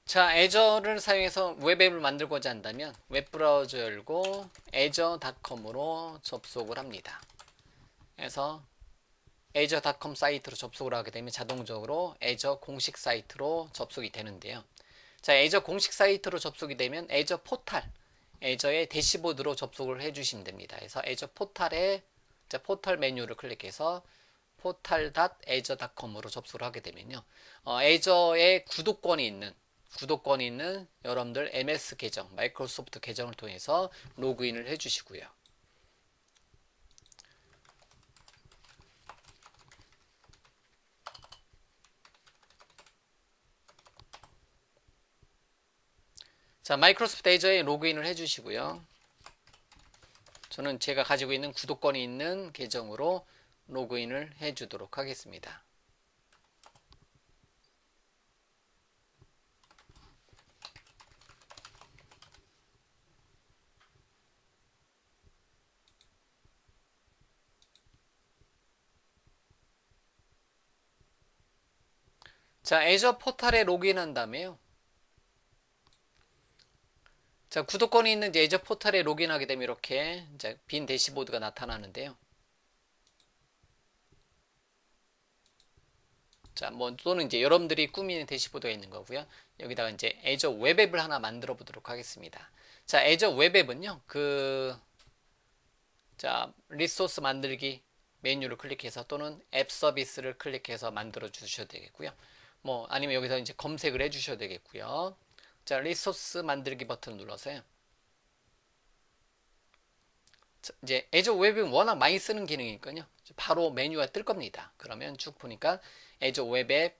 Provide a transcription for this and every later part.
자, 애저를 사용해서 웹앱을 만들고자 한다면 웹브라우저 열고 azure.com으로 접속을 합니다. 그래서 azure.com 사이트로 접속을 하게 되면 자동적으로 애저 공식 사이트로 접속이 되는데요. 자, 애저 공식 사이트로 접속이 되면 애저 포탈, 애저의 대시보드로 접속을 해주시면 됩니다. 그래서 애저 포탈에 포털 메뉴를 클릭해서 portal.azure.com으로 접속을 하게 되면요. 애저의 구독권이 있는 여러분들 MS 계정, 마이크로소프트 계정을 통해서 로그인을 해주시고요. 자, 마이크로소프트 애저에 로그인을 해주시고요. 저는 제가 가지고 있는 구독권이 있는 계정으로 로그인을 해주도록 하겠습니다. 자, 애저 포탈에 로그인한 다음에요. 자, 구독권이 있는 애저 포탈에 로그인하게 되면 이렇게 이제 빈 대시보드가 나타나는데요. 자, 뭐 또는 이제 여러분들이 꾸미는 대시보드가 있는 거고요. 여기다가 이제 애저 웹앱을 하나 만들어 보도록 하겠습니다. 자, 애저 웹앱은요. 자, 리소스 만들기 메뉴를 클릭해서 또는 앱 서비스를 클릭해서 만들어 주셔도 되겠고요. 뭐 아니면 여기서 이제 검색을 해 주셔도 되겠고요. 자, 리소스 만들기 버튼을 눌러서요. 이제 애저 웹은 워낙 많이 쓰는 기능이니까요. 바로 메뉴가 뜰 겁니다. 그러면 쭉 보니까 애저 웹앱,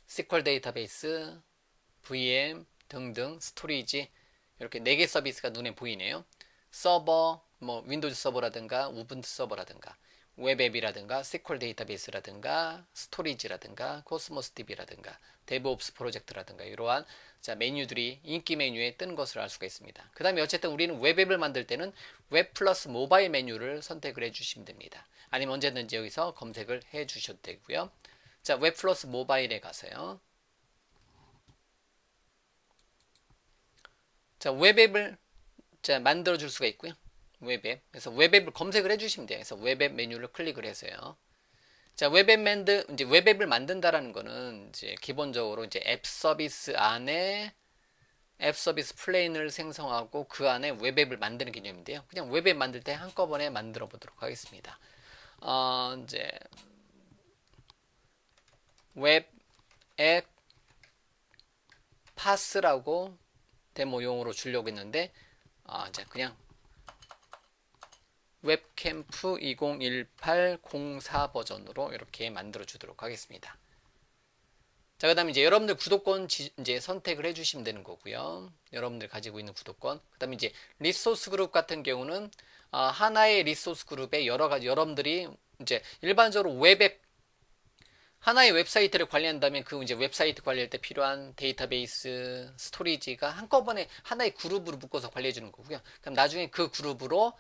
SQL 데이터베이스, VM 등등 스토리지 이렇게 4개 서비스가 눈에 보이네요. 서버, 뭐 윈도우즈 서버라든가 우분투 서버라든가 웹앱이라든가 SQL 데이터베이스라든가 스토리지라든가 코스모스 DB라든가 데브옵스 프로젝트라든가 이러한 메뉴들이 인기 메뉴에 뜬 것을 알 수가 있습니다. 그 다음에 어쨌든 우리는 웹앱을 만들 때는 웹 플러스 모바일 메뉴를 선택을 해주시면 됩니다. 아니면 언제든지 여기서 검색을 해주셔도 되고요. 자, 웹 플러스 모바일에 가서요. 자, 웹앱을 만들어 줄 수가 있고요. 웹앱. 그래서 웹앱을 검색을 해주시면 돼요. 그래서 웹앱 메뉴를 클릭을 해서요. 자, 이제 웹앱을 만든다라는 거는 이제 기본적으로 이제 앱 서비스 안에 앱 서비스 플레인을 생성하고 그 안에 웹앱을 만드는 개념인데요. 그냥 웹앱 만들 때 한꺼번에 만들어 보도록 하겠습니다. 이제 웹앱 파스라고 데모용으로 주려고 했는데 이제 그냥 웹캠프 2018 04 버전으로 이렇게 만들어 주도록 하겠습니다. 자, 그 다음에 이제 여러분들 구독권 이제 선택을 해주시면 되는 거고요. 여러분들 가지고 있는 구독권. 그 다음에 이제 리소스 그룹 같은 경우는 하나의 리소스 그룹에 여러 가지 여러분들이 이제 일반적으로 웹앱 하나의 웹사이트를 관리한다면 그 이제 웹사이트 관리할 때 필요한 데이터베이스, 스토리지가 한꺼번에 하나의 그룹으로 묶어서 관리해 주는 거고요. 그럼 나중에 그 그룹으로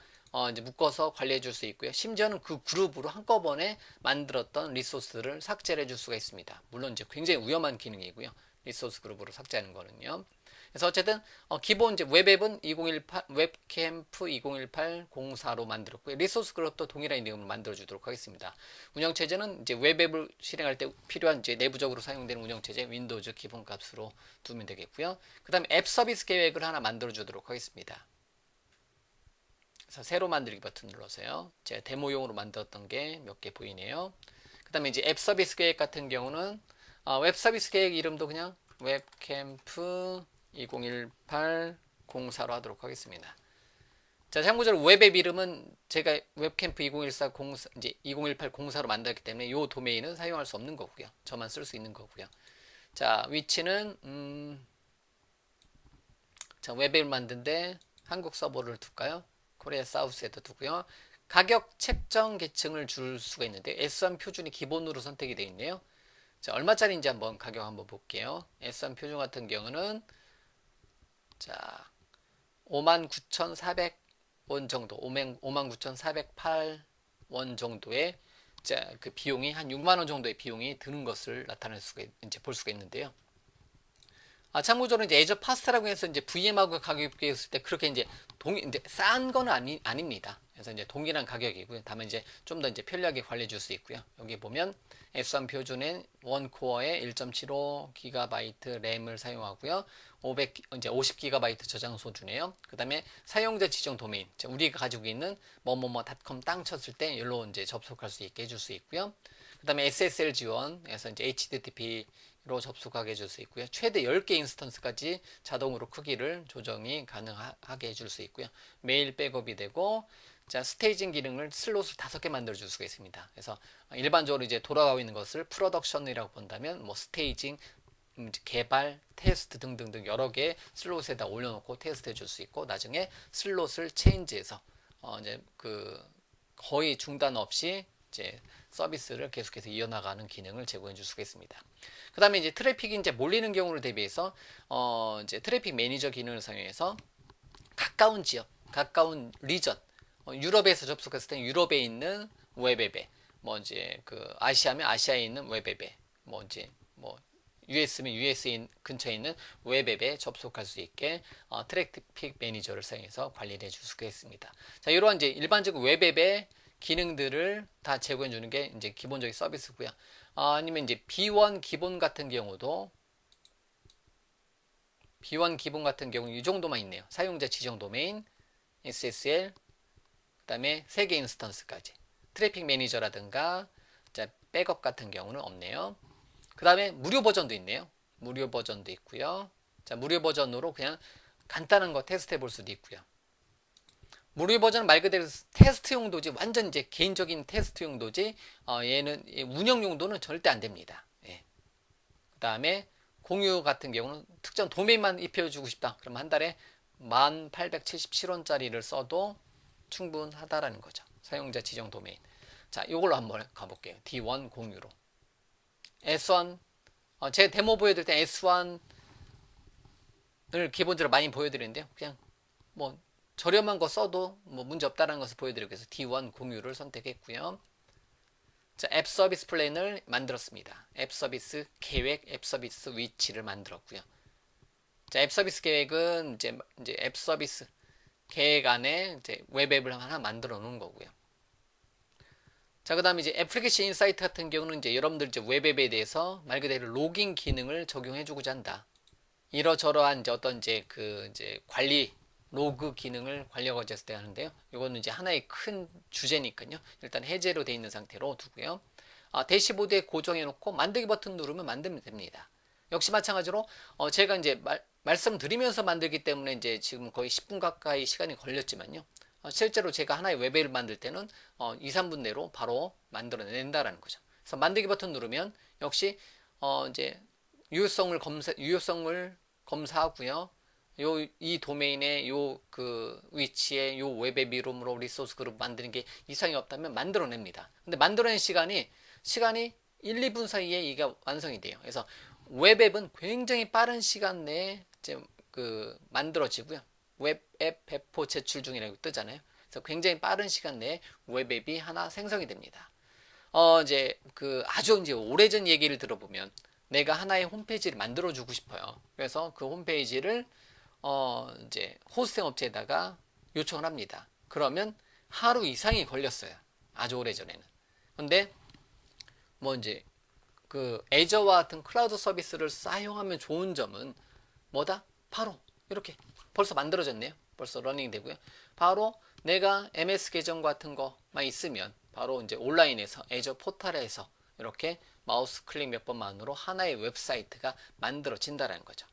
이제 묶어서 관리해 줄 수 있고요. 심지어는 그 그룹으로 한꺼번에 만들었던 리소스를 삭제를 해줄 수가 있습니다. 물론 이제 굉장히 위험한 기능이고요. 리소스 그룹으로 삭제하는 거는요. 그래서 어쨌든 기본 이제 웹앱은 2018 웹캠프 2018 04로 만들었고요. 리소스 그룹도 동일한 내용을 만들어 주도록 하겠습니다. 운영 체제는 이제 웹앱을 실행할 때 필요한 이제 내부적으로 사용되는 운영 체제 윈도우즈 기본 값으로 두면 되겠고요. 그다음에 앱 서비스 계획을 하나 만들어 주도록 하겠습니다. 그래서 새로 만들기 버튼 눌러서요. 제가 데모용으로 만들었던 게 몇 개 보이네요. 그 다음에 이제 앱 서비스 계획 같은 경우는 웹 서비스 계획 이름도 그냥 웹캠프 2018 04로 하도록 하겠습니다. 자, 참고적으로 웹앱 이름은 제가 웹캠프 2014 04, 이제 2018 04로 만들었기 때문에 이 도메인은 사용할 수 없는 거고요. 저만 쓸 수 있는 거고요. 자, 위치는 자, 웹앱을 만든데 한국 서버를 둘까요? 코리아 사우스에도 두고요. 가격 책정 계층을 줄 수가 있는데 S1 표준이 기본으로 선택이 되어 있네요. 자, 얼마짜리인지 한번 가격 한번 볼게요. S1 표준 같은 경우는 자, 59,400원 정도, 59,408원 정도의 그 비용이 한 6만 원 정도의 비용이 드는 것을 나타낼 수가 이제 볼 수가 있는데요. 참고적으로 이제 애저 파스라고 해서 이제 VM하고 가격이 비교했을 때 그렇게 이제 이제 싼 건 아닙니다. 그래서 이제 동일한 가격이고요. 다만 이제 좀 더 이제 편리하게 관리해 줄 수 있고요. 여기 보면 S1 표준엔 원코어에 1.75GB 램을 사용하고요. 50GB 저장소 주네요. 그 다음에 사용자 지정 도메인, 우리가 가지고 있는 뭐뭐뭐닷컴 땅 쳤을 때 여기로 이제 접속할 수 있게 해줄 수 있고요. 그 다음에 SSL 지원해서 이제 HTTP로 접속하게 해줄 수 있고요. 최대 10개 인스턴스까지 자동으로 크기를 조정이 가능하게 해줄 수 있고요. 메일 백업이 되고, 자, 스테이징 기능을 슬롯을 5개 만들어 줄 수가 있습니다. 그래서 일반적으로 이제 돌아가고 있는 것을 프로덕션이라고 본다면 뭐 스테이징, 개발, 테스트 등등등 여러 개 슬롯에다 올려놓고 테스트 해줄 수 있고, 나중에 슬롯을 체인지해서 이제 그 거의 중단 없이 이제 서비스를 계속해서 이어나가는 기능을 제공해 줄 수가 있습니다. 그 다음에 이제 트래픽이 이제 몰리는 경우를 대비해서 이제 트래픽 매니저 기능을 사용해서 가까운 지역, 가까운 리전, 유럽에서 접속했을 때 유럽에 있는 웹앱에, 뭐 이제 그 아시아면 아시아에 있는 웹앱에, 뭐 이제 뭐 US면 US 근처에 있는 웹앱에 접속할 수 있게 트래픽 매니저를 사용해서 관리를 해줄 수가 있습니다. 자, 이러한 이제 일반적인 웹앱의 기능들을 다 제공해 주는 게 이제 기본적인 서비스고요. 아니면 이제 B1 기본 같은 경우도 B1 기본 같은 경우는 이 정도만 있네요. 사용자 지정 도메인, SSL, 그 다음에 3개 인스턴스까지. 트래픽 매니저라든가 백업 같은 경우는 없네요. 그 다음에 무료 버전도 있네요. 무료 버전도 있고요. 자, 무료 버전으로 그냥 간단한 거 테스트 해볼 수도 있고요. 무료 버전은 말 그대로 테스트 용도지, 완전 이제 개인적인 테스트 용도지, 얘는 운영 용도는 절대 안 됩니다. 예. 그 다음에 공유 같은 경우는 특정 도메인만 입혀주고 싶다. 그럼 한 달에 1877원짜리를 써도 충분하다라는 거죠. 사용자 지정 도메인. 자, 이걸로 한번 가볼게요. D1 공유로. S1, 제 데모 보여드릴 때 S1을 기본적으로 많이 보여드리는데요. 그냥 뭐 저렴한 거 써도 뭐 문제 없다는 것을 보여드리기 위해서 D1 공유를 선택했고요. 자, 앱 서비스 플랜을 만들었습니다. 앱 서비스 계획, 앱 서비스 위치를 만들었고요. 자, 앱 서비스 계획은 이제 앱 서비스 계획 안에 이제 웹앱을 하나 만들어 놓은 거고요. 자, 그 다음에 이제 애플리케이션 인사이트 같은 경우는 이제 여러분들 이제 웹앱에 대해서 말 그대로 로깅 기능을 적용해 주고자 한다. 이러저러한 이제 어떤 이제 그 이제 관리 로그 기능을 관리하고자 했을 때 하는데요. 이거는 이제 하나의 큰 주제니까요. 일단 해제로 되어 있는 상태로 두고요. 대시보드에 고정해 놓고 만들기 버튼 누르면 만들면 됩니다. 역시 마찬가지로 제가 이제 말씀드리면서 만들기 때문에 이제 지금 거의 10분 가까이 시간이 걸렸지만요. 실제로 제가 하나의 웹앱을 만들 때는 2, 3분 내로 바로 만들어낸다라는 거죠. 그래서 만들기 버튼 누르면 역시 이제 유효성을 검사하고요. 이 도메인의 요 그 위치에 요 웹앱 이름으로 리소스 그룹 만드는 게 이상이 없다면 만들어냅니다. 근데 만들어낸 시간이 1, 2분 사이에 이게 완성이 돼요. 그래서 웹앱은 굉장히 빠른 시간 내에 이제 그 만들어지고요. 웹앱 배포 제출 중이라고 뜨잖아요. 그래서 굉장히 빠른 시간 내에 웹앱이 하나 생성이 됩니다. 이제 그 아주 이제 오래전 얘기를 들어보면 내가 하나의 홈페이지를 만들어 주고 싶어요. 그래서 그 홈페이지를 이제 호스팅 업체에다가 요청을 합니다. 그러면 하루 이상이 걸렸어요. 아주 오래전에는. 근데 뭐 이제 그 애저와 같은 클라우드 서비스를 사용하면 좋은 점은 뭐다? 바로 이렇게 벌써 만들어졌네요. 벌써 러닝 되고요. 바로 내가 MS 계정 같은 거만 있으면 바로 이제 온라인에서 애저 포털에서 이렇게 마우스 클릭 몇 번만으로 하나의 웹사이트가 만들어진다라는 거죠.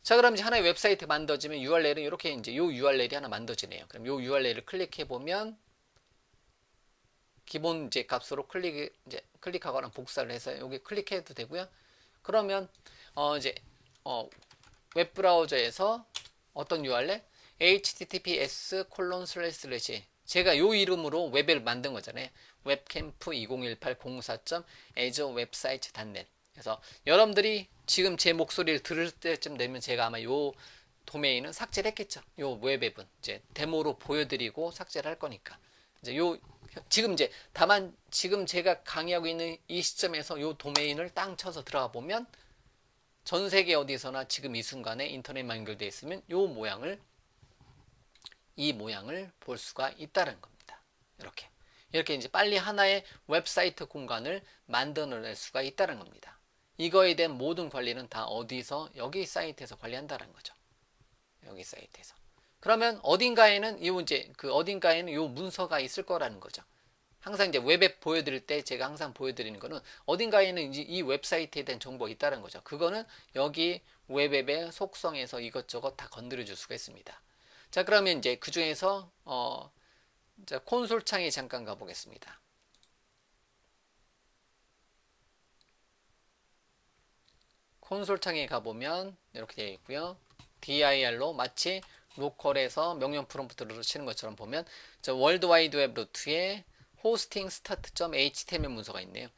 자, 그럼 이제 하나의 웹사이트 만들어지면 URL은 이렇게 이제 요 URL이 하나 만들어지네요. 그럼 요 URL을 클릭해 보면 기본 이제 값으로 클릭하거나 복사를 해서 여기 클릭해도 되고요. 그러면 이제 웹 브라우저에서 어떤 URL? https 제가 요 이름으로 웹을 만든 거잖아요. 웹캠프 201804.azurewebsite.net. 그래서 여러분들이 지금 제 목소리를 들을 때쯤 되면 제가 아마 요 도메인은 삭제를 했겠죠. 요 웹앱은 이제 데모로 보여드리고 삭제를 할 거니까. 이제 다만 지금 제가 강의하고 있는 이 시점에서 요 도메인을 땅 쳐서 들어가 보면 전 세계 어디서나 지금 이 순간에 인터넷만 연결되어 있으면 이 모양을 볼 수가 있다는 겁니다. 이렇게 이제 빨리 하나의 웹사이트 공간을 만들어낼 수가 있다는 겁니다. 이거에 대한 모든 관리는 다 어디서? 여기 사이트에서 관리한다는 거죠. 여기 사이트에서. 그러면 어딘가에는 이 문서가 있을 거라는 거죠. 항상 이제 웹앱 보여드릴 때 제가 항상 보여드리는 거는 어딘가에는 이제 이 웹사이트에 대한 정보가 있다는 거죠. 그거는 여기 웹앱의 속성에서 이것저것 다 건드려 줄 수가 있습니다. 자, 그러면 이제 그 중에서 자, 콘솔 창에 잠깐 가보겠습니다. 콘솔 창에 가보면 이렇게 되어 있고요. dir로 마치 로컬에서 명령 프롬프트를 치는 것처럼 보면 저 월드와이드 웹 루트에 호스팅 스타트.html 문서가 있네요.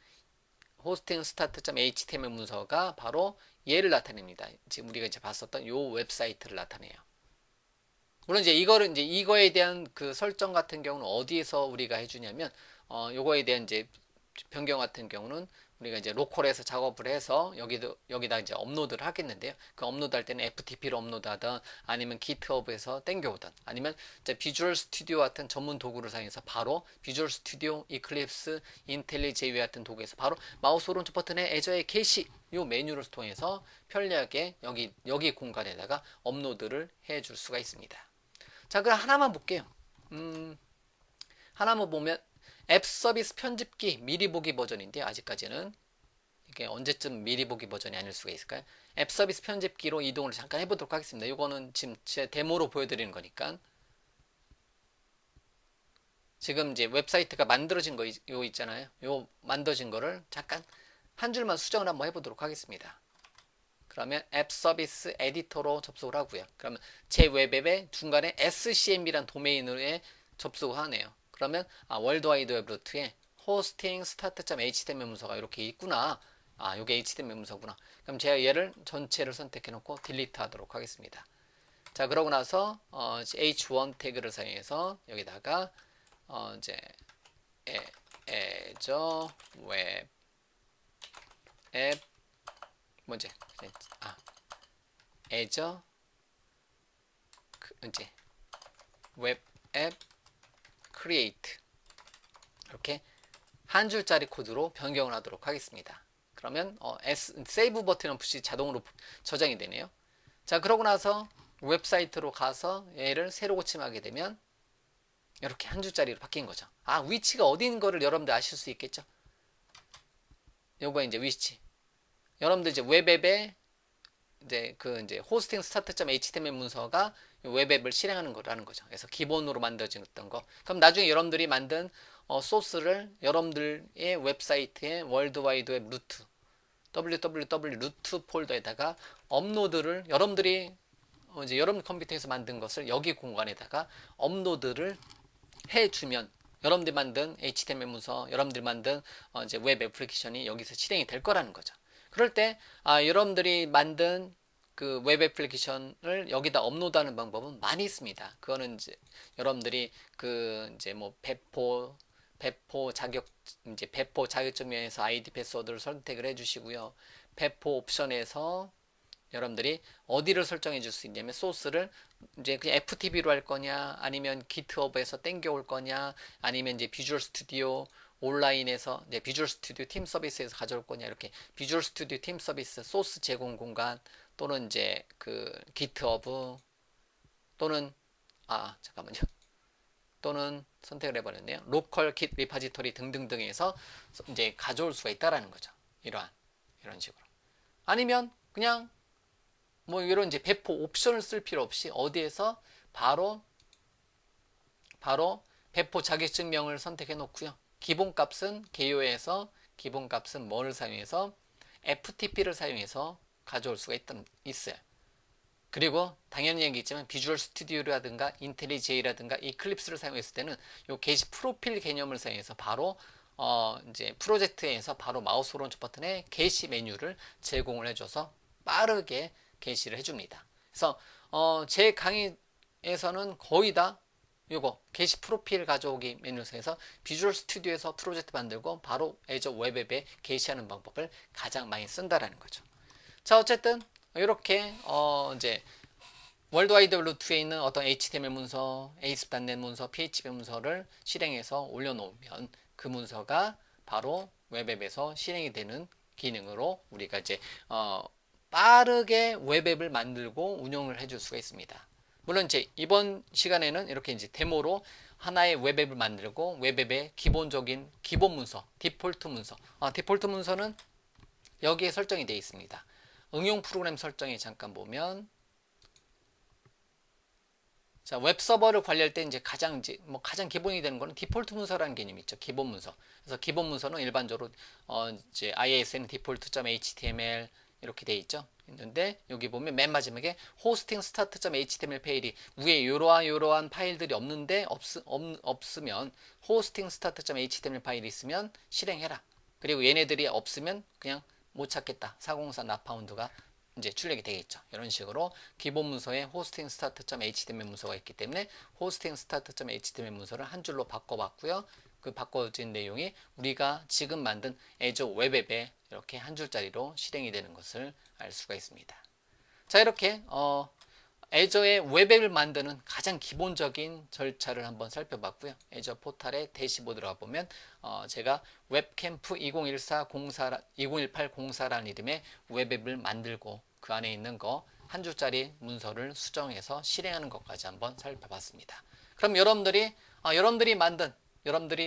호스팅 스타트.html 문서가 바로 얘를 나타냅니다. 지금 우리가 이제 봤었던 요 웹사이트를 나타내요. 물론 이제 이거에 대한 그 설정 같은 경우는 어디에서 우리가 해주냐면 요거에 대한 이제 변경 같은 경우는 우리가 이제 로컬에서 작업을 해서 여기다 이제 업로드를 하겠는데요. 그 업로드 할 때는 FTP로 업로드하든 아니면 GitHub에서 땡겨오든 아니면 이제 비주얼 스튜디오 같은 전문 도구를 사용해서 바로 비주얼 스튜디오, 이클립스, 인텔리제이 같은 도구에서 바로 마우스 오른쪽 버튼에 애저의 게시 요 메뉴를 통해서 편리하게 여기 공간에다가 업로드를 해줄 수가 있습니다. 자, 그럼 하나만 볼게요. 하나만 보면 앱 서비스 편집기 미리 보기 버전인데 아직까지는 이게 언제쯤 미리 보기 버전이 아닐 수가 있을까요? 앱 서비스 편집기로 이동을 잠깐 해보도록 하겠습니다. 이거는 지금 제 데모로 보여드리는 거니까 지금 이제 웹사이트가 만들어진 거 있잖아요. 요 만들어진 거를 잠깐 한 줄만 수정을 한번 해보도록 하겠습니다. 그러면 앱 서비스 에디터로 접속을 하고요. 그러면 제 웹앱에 중간에 SCM이란 도메인에 접속을 하네요. 그러면 월드와이드 웹 루트에 호스팅 스타트.html 문서가 이렇게 있구나. 이게 HTML 문서구나. 그럼 제가 얘를 전체를 선택해 놓고 딜리트 하도록 하겠습니다. 자, 그러고 나서 h1 태그를 사용해서 여기다가 이제 애저 웹 앱 뭐지? 애저 이제 웹 앱 create 이렇게 한 줄짜리 코드로 변경을 하도록 하겠습니다. 그러면 세이브 버튼 없이 자동으로 저장이 되네요. 자, 그러고 나서 웹사이트로 가서 얘를 새로 고침하게 되면 이렇게 한 줄짜리로 바뀐 거죠. 위치가 어디인 거를 여러분들 아실 수 있겠죠? 요거 이제 위치. 여러분들 이제 웹앱에 이제 호스팅 스타트.html 문서가 웹앱을 실행하는 거라는 거죠. 그래서 기본으로 만들어졌던 거. 그럼 나중에 여러분들이 만든 소스를 여러분들의 웹사이트의 월드와이드 웹 루트 www 루트 폴더에다가 업로드를 여러분들이 이제 여러분 컴퓨터에서 만든 것을 여기 공간에다가 업로드를 해주면 여러분들이 만든 HTML 문서, 여러분들이 만든 이제 웹 애플리케이션이 여기서 실행이 될 거라는 거죠. 그럴 때 여러분들이 만든 그 웹 애플리케이션을 여기다 업로드하는 방법은 많이 있습니다. 그거는 이제 여러분들이 그 이제 뭐 배포 자격증명에서 아이디 패스워드를 선택을 해주시고요. 배포 옵션에서 여러분들이 어디를 설정해 줄 수 있냐면 소스를 이제 그냥 FTP로 할 거냐 아니면 GitHub에서 땡겨올 거냐 아니면 이제 비주얼 스튜디오 온라인에서 이제 비주얼 스튜디오 팀 서비스에서 가져올 거냐 이렇게 비주얼 스튜디오 팀 서비스 소스 제공 공간 또는 이제 그 GitHub 또는 잠깐만요. 또는 선택을 해버렸네요. 로컬 킷 리파지토리 등등등에서 이제 가져올 수가 있다라는 거죠. 이런 식으로. 아니면 그냥 뭐 이런 이제 배포 옵션을 쓸 필요 없이 어디에서 바로 배포 자격증명을 선택해 놓고요. 기본값은 개요에서 기본값은 뭐를 사용해서 FTP를 사용해서 가져올 수가 있어요. 그리고 당연히 얘기했지만 비주얼 스튜디오라든가 인텔리제이라든가 이클립스를 사용했을 때는 요 게시 프로필 개념을 사용해서 바로 이제 프로젝트에서 바로 마우스 오른쪽 버튼에 게시 메뉴를 제공을 해줘서 빠르게 게시를 해줍니다. 그래서 제 강의에서는 거의 다 요거 게시 프로필 가져오기 메뉴에서 비주얼 스튜디오에서 프로젝트 만들고 바로 애저 웹앱에 게시하는 방법을 가장 많이 쓴다라는 거죠. 자, 어쨌든 이렇게 이제 월드와이드웹2에 있는 어떤 HTML 문서, ASP.NET 문서, PHP 문서를 실행해서 올려놓으면 그 문서가 바로 웹앱에서 실행이 되는 기능으로 우리가 이제 빠르게 웹앱을 만들고 운영을 해줄 수가 있습니다. 물론 이제 이번 시간에는 이렇게 이제 데모로 하나의 웹앱을 만들고 웹앱의 기본적인 기본 문서, 디폴트 문서. 디폴트 문서는 여기에 설정이 되어 있습니다. 응용 프로그램 설정에 잠깐 보면, 자, 웹 서버를 관리할 때 이제 가장 기본이 되는 거는 디폴트 문서라는 개념이 있죠. 기본 문서. 그래서 기본 문서는 일반적으로 이제 ISN default.html 이렇게 돼 있죠. 있는데 여기 보면 맨 마지막에 hosting start.html 파일이 위에 이러한 파일들이 없는데 없으면 hosting start.html 파일이 있으면 실행해라. 그리고 얘네들이 없으면 그냥 못 찾겠다. 404 not found가 이제 출력이 되겠죠. 이런 식으로 기본 문서에 hosting start.html 문서가 있기 때문에 hosting start.html 문서를 한 줄로 바꿔봤고요. 그 바꿔진 내용이 우리가 지금 만든 애저 웹앱에 이렇게 한 줄짜리로 실행이 되는 것을 알 수가 있습니다. 자, 이렇게 애저의 웹앱을 만드는 가장 기본적인 절차를 한번 살펴봤고요. 애저 포탈의 대시보드로 가보면 제가 웹캠프 201804라는 이름의 웹앱을 만들고 그 안에 있는 거 한 줄짜리 문서를 수정해서 실행하는 것까지 한번 살펴봤습니다. 그럼 여러분들이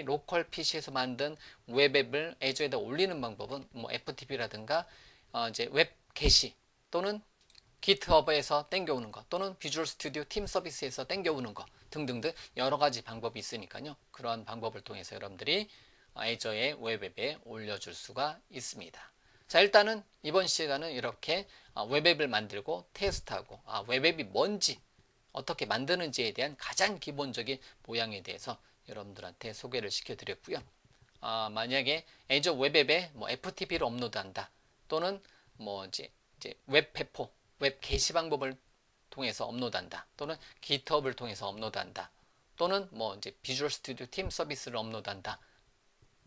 로컬 PC에서 만든 웹앱을 애저에다 올리는 방법은 뭐 FTP라든가 이제 웹 게시 또는 GitHub에서 땡겨오는 것 또는 비주얼 스튜디오 팀 서비스에서 땡겨오는 것 등등등 여러 가지 방법이 있으니까요. 그러한 방법을 통해서 여러분들이 애저의 웹앱에 올려줄 수가 있습니다. 자, 일단은 이번 시간은 이렇게 웹앱을 만들고 테스트하고 웹앱이 뭔지 어떻게 만드는지에 대한 가장 기본적인 모양에 대해서 여러분들한테 소개를 시켜드렸고요. 만약에 애저 웹앱에 뭐 FTP를 업로드한다 또는 뭐 이제 웹페포 웹 게시 방법을 통해서 업로드한다 또는 GitHub을 통해서 업로드한다 또는 뭐 이제 비주얼 스튜디오 팀 서비스를 업로드한다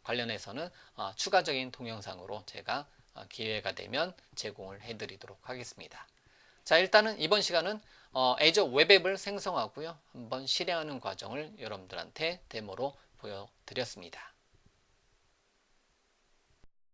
관련해서는 추가적인 동영상으로 제가 기회가 되면 제공을 해드리도록 하겠습니다. 자, 일단은 이번 시간은 애저 웹앱을 생성하고요. 한번 실행하는 과정을 여러분들한테 데모로 보여드렸습니다.